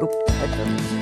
Oop, headphones.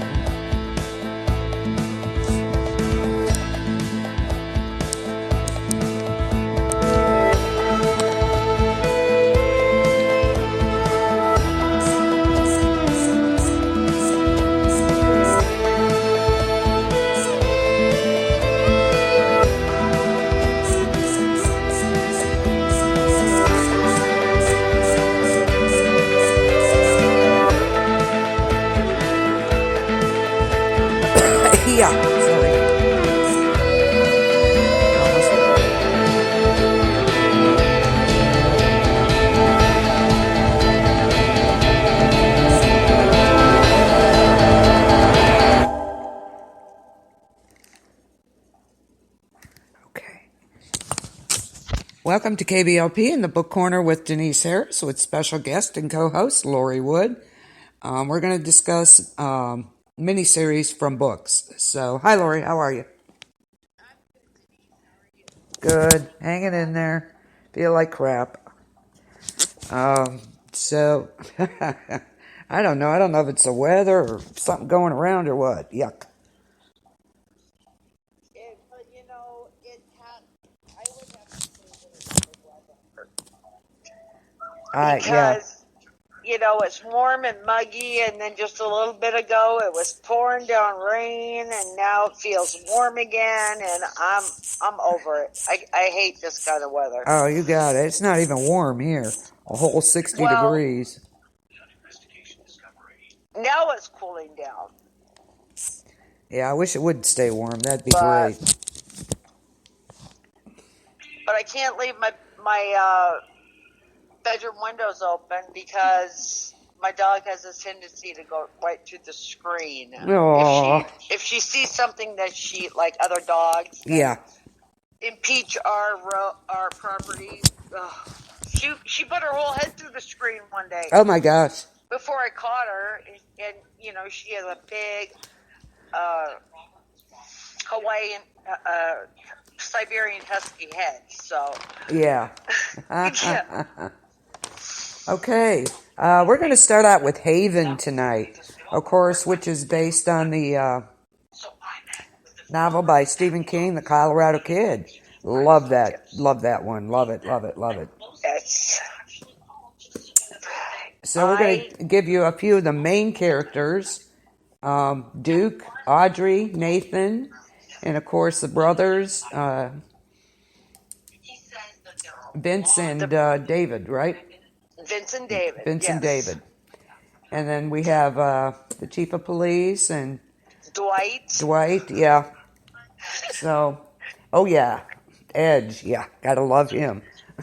Yeah, sorry. Okay. Welcome to KBLP in the Book Corner with Denise Harris with special guest and co-host Lori Wood. We're going to discuss miniseries from books. So, hi Lori, how are you? Good, hanging in there. Feel like crap. So, I don't know. I don't know if it's the weather or something going around or what. Yuck. But it had. I would have to say that it's the weather Yeah. because it's warm and muggy, and then just a little bit ago it was pouring down rain, and now it feels warm again, and I'm over it. I hate this kind of weather. Oh, you got it. It's not even warm here. A whole 60 Well, degrees. now it's cooling down. Yeah, I wish it would stay warm. That'd be But- great. But I can't leave my bedroom windows open because my dog has a tendency to go right through the screen. Aw. If she sees something that she, like other dogs, Yeah. impeach our property. She put her whole head through the screen one day Oh my gosh. before I caught her, and she has a big Hawaiian Siberian Husky head. So Yeah. yeah. Okay. We're going to start out with Haven tonight, of course, which is based on the novel by Stephen King, The Colorado Kid. Love that. Love that one. Love it. Love it. Love it. Yes. So we're going to give you a few of the main characters. Duke, Audrey, Nathan, and of course the brothers, Vince and David, right? Vince and David. Vince and yes. David. And then we have the chief of police and Dwight. Yeah. So, oh yeah, Edge, yeah, gotta love him.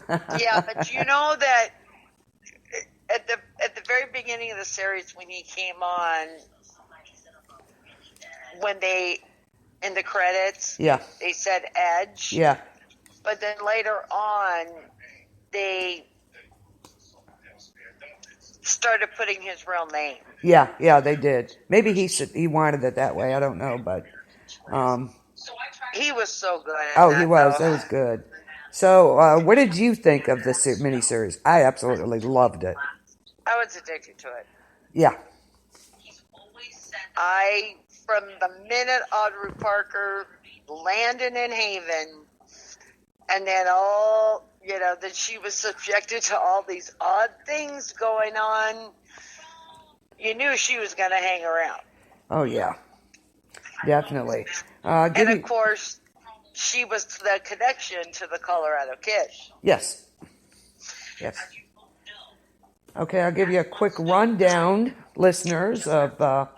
Yeah, but you know that at the very beginning of the series when he came on, when they in the credits, Yeah. they said Edge. Yeah. But then later on, they started putting his real name. Yeah, they did. Maybe he wanted it that way. I don't know, but he was so good. He was. That was good. So, what did you think of this miniseries? I absolutely loved it. I was addicted to it. Yeah. From the minute Audrey Parker landed in Haven, and then that she was subjected to all these odd things going on, you knew she was going to hang around. Oh, yeah. Definitely. And of course, she was the connection to the Colorado Kid. Yes. Okay, I'll give you a quick rundown, listeners, of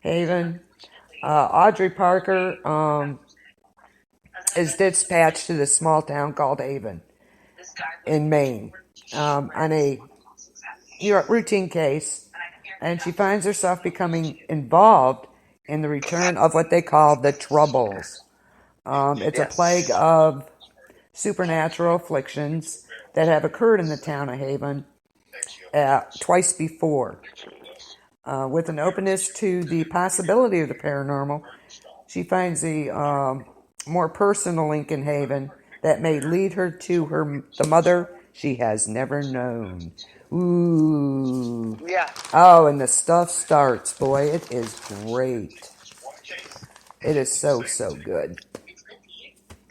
Haven. Audrey Parker is dispatched to this small town called Haven in Maine on a routine case, and she finds herself becoming involved in the return of what they call the Troubles. It's a plague of supernatural afflictions that have occurred in the town of Haven twice before. With an openness to the possibility of the paranormal, she finds the more personal link in Haven that may lead her to the mother she has never known. Ooh. Yeah. Oh, and the stuff starts. Boy, it is great. It is so, so good.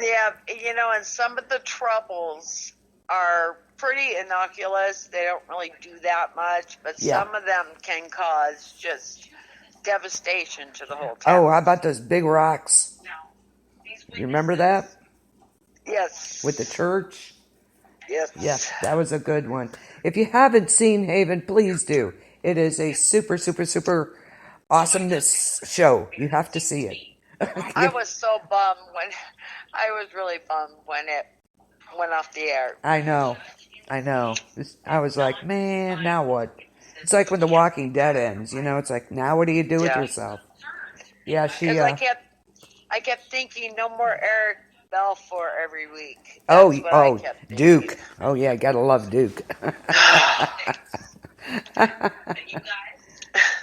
Yeah, and some of the troubles are pretty innocuous. They don't really do that much, but Yeah. some of them can cause just devastation to the whole town. Oh, how about those big rocks? You remember that? Yes. With the church? Yes. Yes, that was a good one. If you haven't seen Haven, please do. It is a super, super, super awesomeness show. You have to see it. I was so bummed I was really bummed when it went off the air. I know. I was like, man, now what? It's like when The Walking Dead ends, it's like, now what do you do with yourself? Yeah, she, Because I kept thinking no more Eric Balfour every week. That's what I kept thinking. Duke. Oh yeah, gotta love Duke.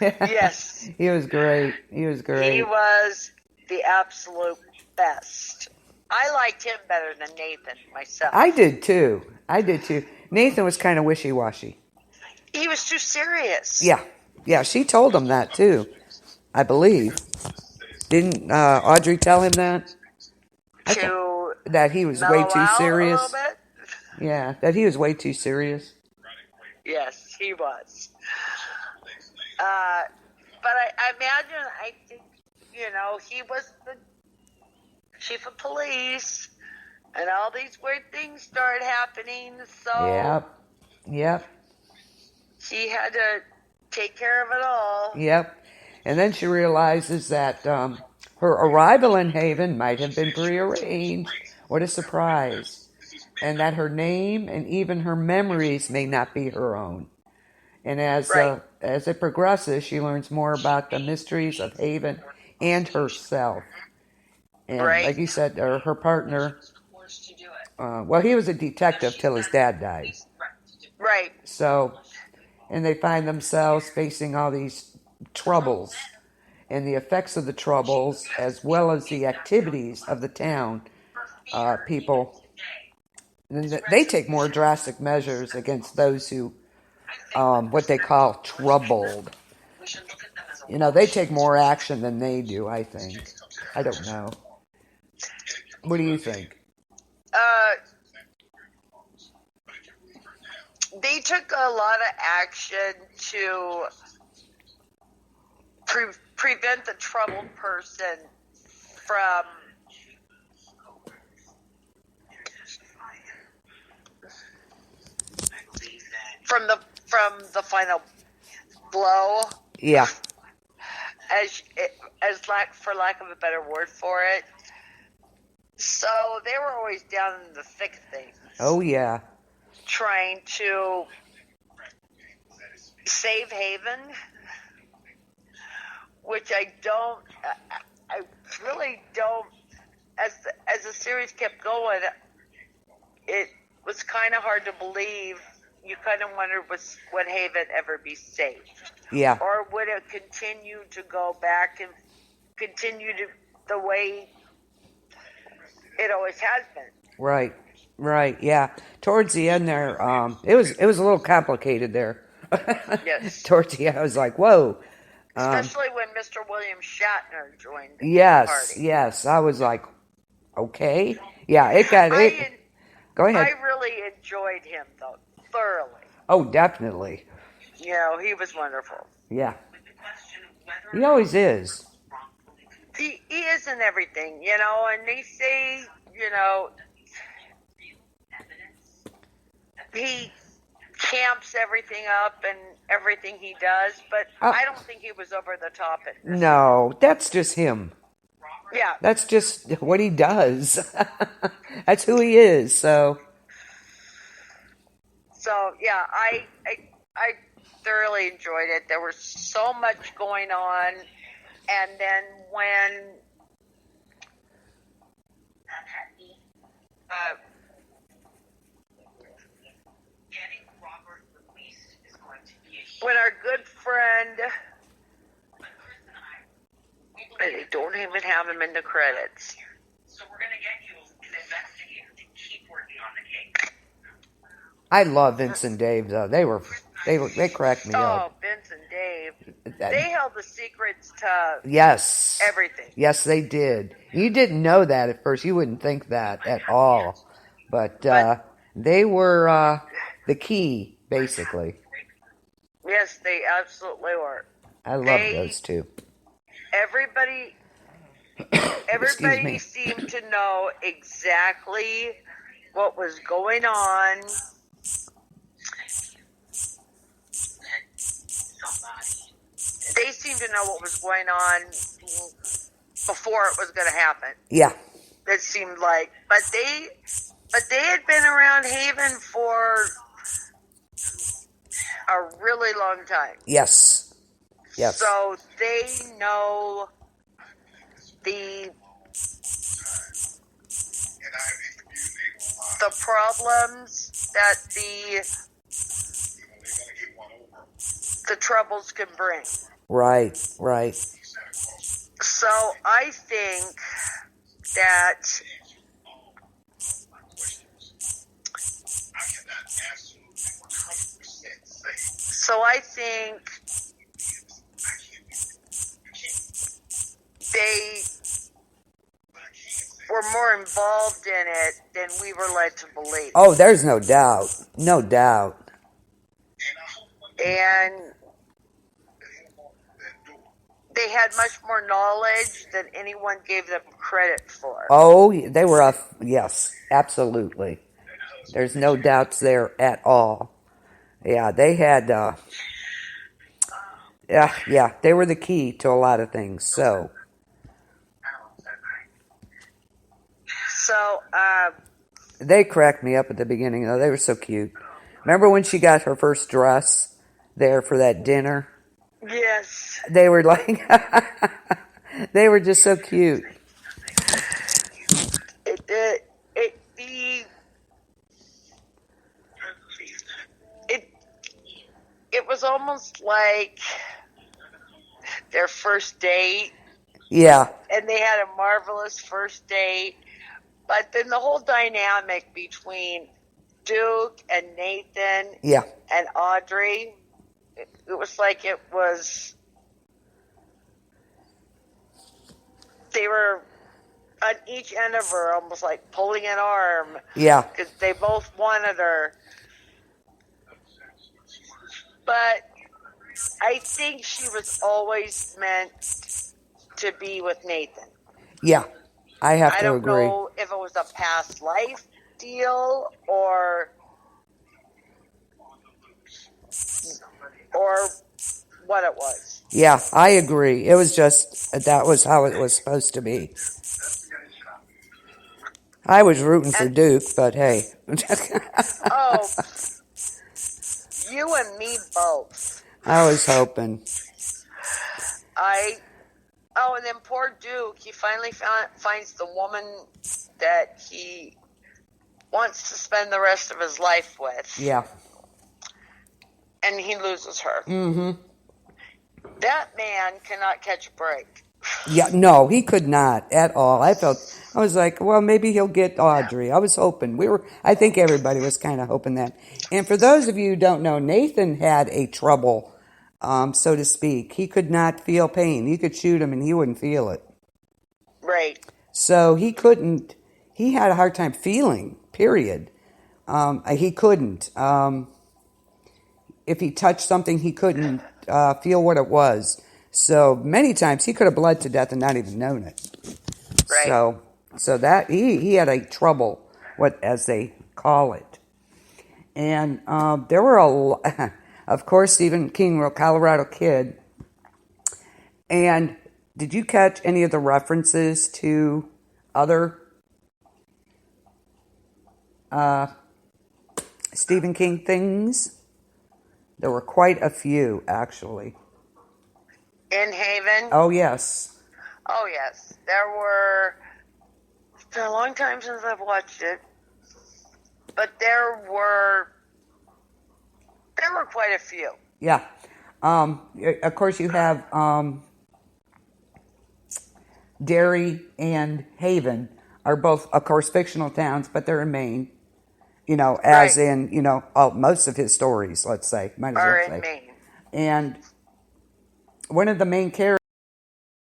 Yes. He was great. He was the absolute best. I liked him better than Nathan myself. I did too. Nathan was kind of wishy-washy. He was too serious. Yeah, she told him that too, I believe. Didn't Audrey tell him that? That he was way too serious? A little bit? Yeah, that he was way too serious. Yes, he was. But I imagine, I think, he was the chief of police, and all these weird things started happening, so... Yep. She had to take care of it all. Yep. And then she realizes that her arrival in Haven might have been prearranged. What a surprise. And that her name and even her memories may not be her own. And as it progresses, she learns more about the mysteries of Haven and herself. And like you said, her partner, he was a detective till his dad died. Right. So, and they find themselves facing all these troubles and the effects of the troubles, as well as the activities of the town people. They take more drastic measures against those who, what they call troubled. They take more action than they do, I think. I don't know. What do you think? They took a lot of action to prevent the troubled person from the final blow. Yeah. For lack of a better word for it. So they were always down in the thick of things. Oh yeah. Trying to save Haven, which I really don't. As the series kept going, it was kind of hard to believe. You kind of wondered, would Haven ever be saved? Yeah. Or would it continue to go back and continue to the way it always has been? Right, yeah. Towards the end there, it was a little complicated there. Yes. Towards the end, I was like, whoa. Especially when Mr. William Shatner joined the party. Yes. I was like, okay. Yeah, Go ahead. I really enjoyed him, though, thoroughly. Oh, definitely. He was wonderful. Yeah. He always is. He is in everything, and they say, he camps everything up and everything he does, but I don't think he was over the top. No, that's just him. Yeah. That's just what he does. That's who he is, so. So, yeah, I thoroughly enjoyed it. There was so much going on, and then when our good friend, they don't even have him in the credits. So we're going to get you an investigator to keep working on the case. I love Vince and Dave, though. They were They cracked me up. Oh, Vince and Dave. They held the secrets to Yes. everything. Yes, they did. You didn't know that at first. You wouldn't think that at all. But they were the key, basically. Yes, they absolutely were. I love those two. Everybody seemed to know exactly what was going on. They seemed to know what was going on before it was going to happen. Yeah. It seemed like, but they had been around Haven for a really long time. Yes. Yes. So they know the problems that the troubles can bring. Right. So I think that they were more involved in it than we were led to believe. Oh, there's no doubt. No doubt. And they had much more knowledge than anyone gave them credit for. Oh, they were yes, absolutely. There's no doubts there at all. Yeah, they had, they were the key to a lot of things, So, they cracked me up at the beginning, though. They were so cute. Remember when she got her first dress there for that dinner? Yes. They were like, they were just so cute. It was almost like their first date. Yeah. And they had a marvelous first date. But then the whole dynamic between Duke and Nathan and Audrey, it was like they were on each end of her, almost like pulling an arm. Yeah. Because they both wanted her. But I think she was always meant to be with Nathan. Yeah, I have to agree. I don't know if it was a past life deal or what it was. Yeah, I agree. It was just, that was how it was supposed to be. I was rooting for Duke, but hey. Oh, you and me both. I was hoping. And then poor Duke, he finally finds the woman that he wants to spend the rest of his life with. Yeah. And he loses her. Mm-hmm. That man cannot catch a break. Yeah, no, he could not at all. I was like, well, maybe he'll get Audrey. I was hoping. I think everybody was kind of hoping that. And for those of you who don't know, Nathan had a trouble, so to speak. He could not feel pain. You could shoot him and he wouldn't feel it. Right. So he had a hard time feeling, period. He couldn't. If he touched something, he couldn't feel what it was. So many times he could have bled to death and not even known it. Right. So that he had a trouble, as they call it. And there were of course, Stephen King wrote Colorado Kid. And did you catch any of the references to other Stephen King things? There were quite a few, actually. In Haven? Oh, yes. Oh, yes. There were... It's been a long time since I've watched it. But there were quite a few. Yeah. Of course, you have Derry and Haven are both, of course, fictional towns, but they're in Maine. as Right. in, most of his stories, let's say, might as Are well in say. Maine. And one of the main characters